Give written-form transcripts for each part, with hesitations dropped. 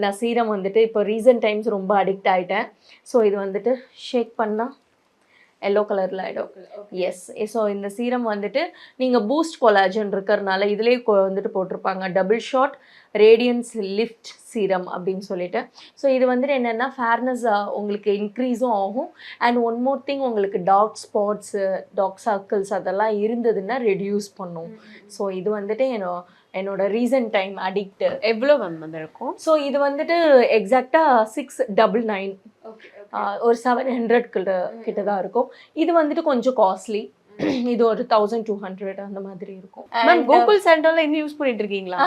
நான் சீரம் வந்துட்டு இப்போ ரீசன்ட் டைம்ஸ் ரொம்ப அடிக்ட் ஆகிட்டேன். ஸோ இது வந்துட்டு ஷேக் பண்ணால் எல்லோ கலரில் ஆகிடும். எஸ். ஸோ இந்த சீரம் வந்துட்டு நீங்கள் பூஸ்ட் கொலாஜன் இருக்கிறதுனால இதுலேயே வந்துட்டு போட்டிருப்பாங்க double shot radiance lift serum அப்படின்னு சொல்லிட்டு. ஸோ இது வந்துட்டு என்னென்னா ஃபேர்னஸ் உங்களுக்கு இன்க்ரீஸும் ஆகும். அண்ட் ஒன் மோர் திங் உங்களுக்கு டார்க் ஸ்பாட்ஸு டார்க் சர்க்கிள்ஸ் அதெல்லாம் இருந்ததுன்னா ரெடியூஸ் பண்ணும். ஸோ இது வந்துட்டு என்னோட ரீசன்ட் டைம் அடிக்ட். எவ்வளோ மேம் வந்து இருக்கும்? ஸோ இது வந்துட்டு எக்ஸாக்டாக 699 ஒரு 700 கிட்ட தான் இருக்கும். இது வந்துட்டு கொஞ்சம் காஸ்ட்லி. இது ஒரு 1200 அந்த மாதிரி இருக்கும். மேம் கோகுல் சாண்டல் இன்னும் யூஸ் பண்ணிட்டு இருக்கீங்களா?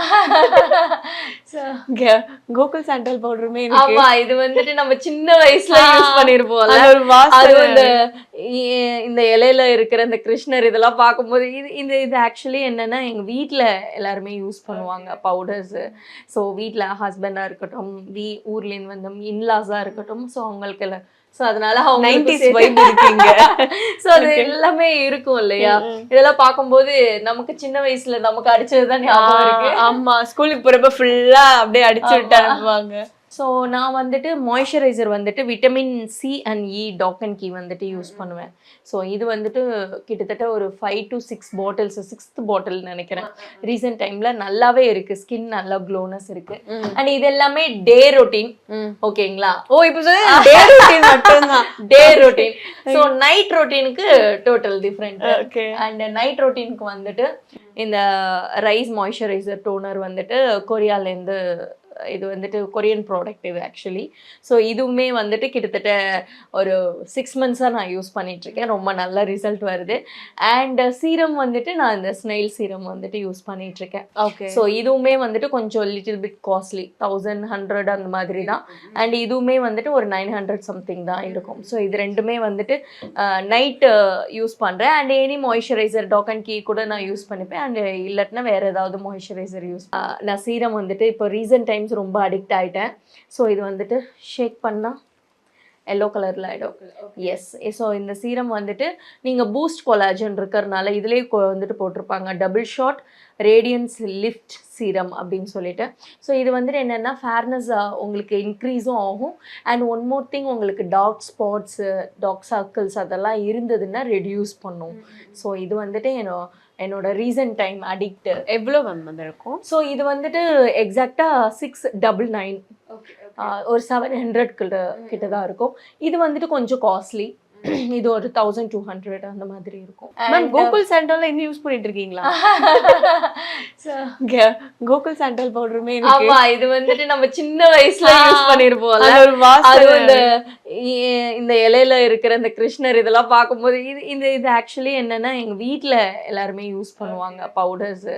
கோகுல் சாண்டல் பவுடருமே ஆமா, இது வந்துட்டு நம்ம சின்ன வயசுல யூஸ் பண்ணிருப்போம்ல. அது இந்த இலையில இருக்கிற இந்த கிருஷ்ணர் இதெல்லாம் பார்க்கும்போது இது ஆக்சுவலி என்னன்னா எங்க வீட்டுல எல்லாருமே யூஸ் பண்ணுவாங்க பவுடர்ஸ். ஸோ வீட்டுல ஹஸ்பண்டா இருக்கட்டும், ஊர்ல இருந்து வந்த இன்லாஸா இருக்கட்டும், ஸோ அவங்களுக்கு எல்லாம் ஸோ அதனால அவங்க 90s வைப் இருக்கீங்க. ஸோ அது எல்லாமே இருக்கும் இல்லையா? இதெல்லாம் பார்க்கும்போது நமக்கு சின்ன வயசுல நமக்கு அடிச்சதுதான் ஞாபகம் இருக்கு. ஆமா, ஸ்கூலுக்கு போறப்ப ஃபுல்லா அப்படியே அடிச்சு விட்டாங்க. ஸோ நான் வந்துட்டு மாய்ஸ்சரைசர் வந்துட்டு vitamin C and E Dot and Key வந்துட்டு யூஸ் பண்ணுவேன். ஸோ இது வந்துட்டு கிட்டத்தட்ட ஒரு 5 to 6 பாட்டில்ஸ், 6th பாட்டில் நினைக்கிறேன். ரீசெண்ட் டைம்ல நல்லாவே இருக்கு, ஸ்கின் நல்லா க்ளோனஸ் இருக்கு. அண்ட் இது எல்லாமே டே ரொட்டீன். ஓகேங்களா? ஓ, இப்போ டே ரொட்டீன் மட்டும்தான். Day routine. ஸோ நைட் ரொட்டீனுக்கு டோட்டல் டிஃப்ரெண்ட். அண்ட் நைட் ரொட்டீனுக்கு வந்துட்டு இந்த ரைஸ் மாய்ஸ்சரைசர் டோனர் வந்துட்டு கொரியாலேருந்து, இது வந்துட்டு கொரியன் ப்ராடக்ட் இது ஆக்சுவலி. ஸோ இதுவுமே வந்துட்டு கிட்டத்தட்ட ஒரு 6 months-ஆக நான் யூஸ் பண்ணிகிட்ருக்கேன். ரொம்ப நல்ல ரிசல்ட் வருது. அண்ட் சீரம் வந்துட்டு நான் இந்த ஸ்னெயில் சீரம் வந்துட்டு யூஸ் பண்ணிகிட்ருக்கேன். ஓகே. ஸோ இதுவுமே வந்துட்டு கொஞ்சம் லிட்டில் பிட் காஸ்ட்லி, 1100 அந்த மாதிரி தான். அண்ட் இதுவுமே வந்துட்டு ஒரு 900 சம்திங் தான் இருக்கும். ஸோ இது ரெண்டுமே வந்துட்டு நைட்டு யூஸ் பண்ணுறேன். And any moisturiser Dot and Key கூட நான் யூஸ் பண்ணிப்பேன். அண்ட் இல்லாட்டினா வேறு ஏதாவது மாய்ஸ்சரைசர் யூஸ். நான் சீரம் வந்துட்டு இப்போ ரீசன்ட் டைம்ஸ் ரொம்ப அடிக்ட் ஆகிட்டேன். ஸோ இது வந்துட்டு ஷேக் பண்ணால் எல்லோ கலரில் ஆகிடும். எஸ். ஸோ இந்த சீரம் வந்துட்டு நீங்கள் பூஸ்ட் கொலாஜன் இருக்கிறதுனால இதுலேயே வந்துட்டு போட்டிருப்பாங்க double shot radiance lift serum அப்படின்னு சொல்லிட்டு. ஸோ இது வந்துட்டு என்னென்னா ஃபேர்னஸ் உங்களுக்கு இன்க்ரீஸும் ஆகும். அண்ட் ஒன் மோர் திங் உங்களுக்கு டார்க் ஸ்பாட்ஸு டார்க் சர்க்கிள்ஸ் அதெல்லாம் இருந்ததுன்னா ரெடியூஸ் பண்ணும். ஸோ இது வந்துட்டு என்னோட ரீசன்ட் டைம் அடிக்ட். எவ்வளோ மேம் வந்து இருக்கும்? ஸோ இது வந்துட்டு எக்ஸாக்டாக 699 ஒரு 700 கிட்ட தான் இருக்கும். இது வந்துட்டு கொஞ்சம் காஸ்ட்லி. இது ஒரு 1200 அந்த மாதிரி இருக்கும். மேம் கோகுல் சாண்டல் இன்னும் யூஸ் பண்ணிட்டு இருக்கீங்களா? கோகுல் சாண்டல் பவுடருமே ஆமா, இது வந்துட்டு நம்ம சின்ன வயசுல யூஸ் பண்ணிருப்போம்ல. அது இந்த இலையில இருக்கிற இந்த கிருஷ்ணர் இதெல்லாம் பார்க்கும்போது இது ஆக்சுவலி என்னன்னா எங்க வீட்டுல எல்லாருமே யூஸ் பண்ணுவாங்க பவுடர்ஸ்.